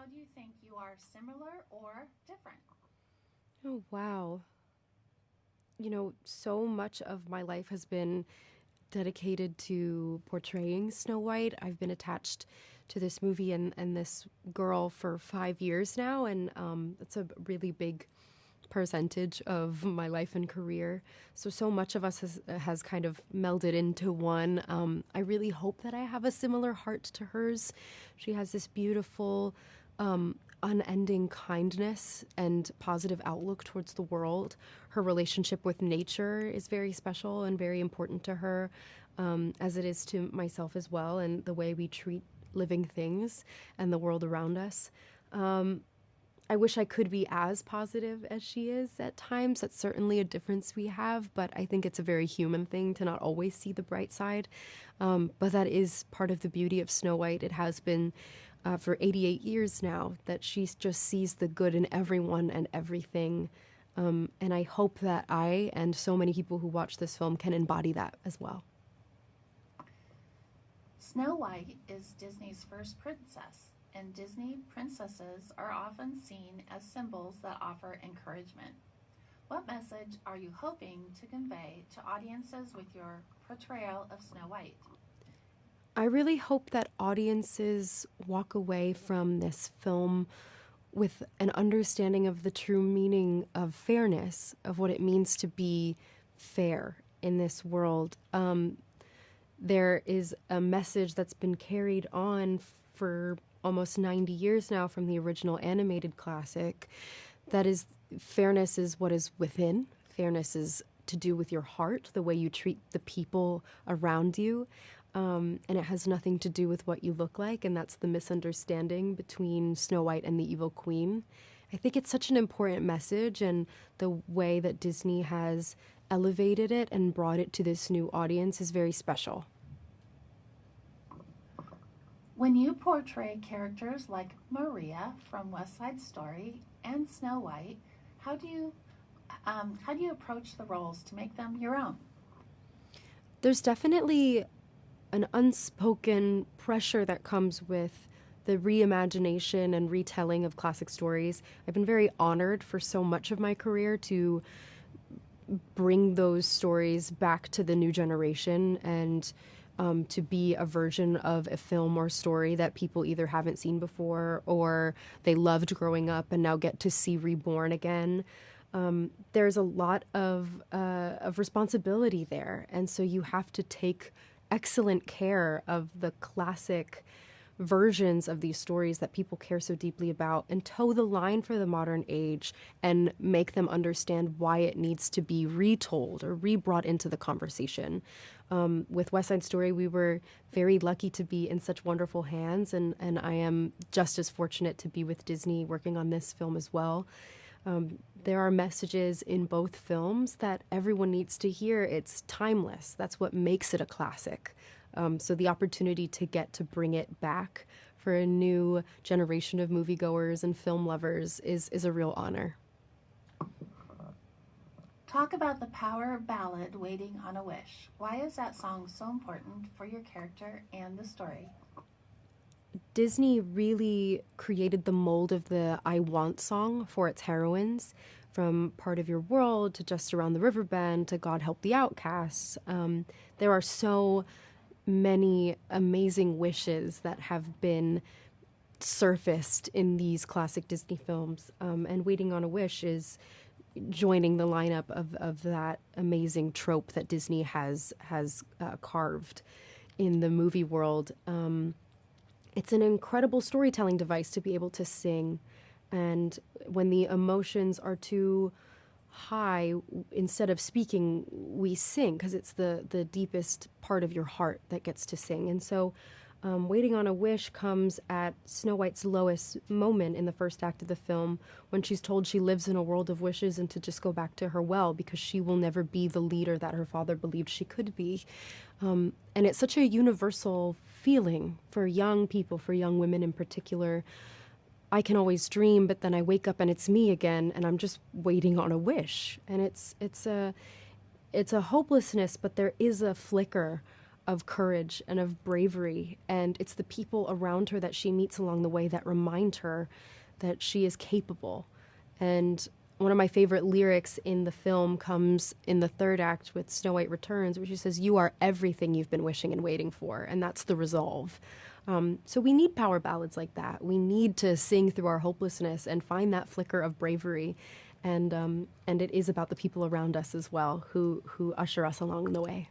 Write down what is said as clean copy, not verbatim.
how do you think you are similar or different? Oh, wow. So much of my life has been dedicated to portraying Snow White. I've been attached to this movie and this girl for 5 years now, and that's a really big percentage of my life and career. So much of us has kind of melded into one. I really hope that I have a similar heart to hers. She has this beautiful, unending kindness and positive outlook towards the world. Her relationship with nature is very special and very important to her, as it is to myself as well, and the way we treat living things and the world around us. I wish I could be as positive as she is at times. That's certainly a difference we have, but I think it's a very human thing to not always see the bright side. But that is part of the beauty of Snow White. It has been for 88 years now that she just sees the good in everyone and everything. And I hope that I and so many people who watch this film can embody that as well. Snow White is Disney's first princess, and Disney princesses are often seen as symbols that offer encouragement. What message are you hoping to convey to audiences with your portrayal of Snow White? I really hope that audiences walk away from this film with an understanding of the true meaning of fairness, of what it means to be fair in this world. There is a message that's been carried on for almost 90 years now from the original animated classic. That is, fairness is what is within. Fairness is to do with your heart, the way you treat the people around you. And it has nothing to do with what you look like, and that's the misunderstanding between Snow White and the Evil Queen. I think it's such an important message, and the way that Disney has elevated it and brought it to this new audience is very special. When you portray characters like Maria from West Side Story and Snow White, how do you approach the roles to make them your own? There's definitely an unspoken pressure that comes with the reimagination and retelling of classic stories. I've been very honored for so much of my career to bring those stories back to the new generation and to be a version of a film or story that people either haven't seen before or they loved growing up and now get to see reborn again. There's a lot of responsibility there, and so you have to take excellent care of the classic versions of these stories that people care so deeply about and toe the line for the modern age and make them understand why it needs to be retold or re-brought into the conversation. With West Side Story, we were very lucky to be in such wonderful hands, and I am just as fortunate to be with Disney working on this film as well. There are messages in both films that everyone needs to hear. It's timeless. That's what makes it a classic. So the opportunity to get to bring it back for a new generation of moviegoers and film lovers is a real honor. Talk about the power ballad Waiting on a Wish. Why is that song so important for your character and the story? Disney really created the mold of the I Want song for its heroines, from Part of Your World to Just Around the River Bend to God Help the Outcasts. There are so many amazing wishes that have been surfaced in these classic Disney films. And Waiting on a Wish is joining the lineup of that amazing trope that Disney has carved in the movie world. It's an incredible storytelling device to be able to sing. And when the emotions are too high, instead of speaking, we sing because it's the deepest part of your heart that gets to sing. And so Waiting on a Wish comes at Snow White's lowest moment in the first act of the film, when she's told she lives in a world of wishes and to just go back to her well because she will never be the leader that her father believed she could be. And it's such a universal feeling for young people, for young women in particular. I can always dream, but then I wake up and it's me again, and I'm just waiting on a wish. And it's a hopelessness, but there is a flicker of courage and of bravery. And it's the people around her that she meets along the way that remind her that she is capable. And one of my favorite lyrics in the film comes in the third act with Snow White Returns, where she says, "You are everything you've been wishing and waiting for." And that's the resolve. So we need power ballads like that. We need to sing through our hopelessness and find that flicker of bravery. And it is about the people around us as well who usher us along the way.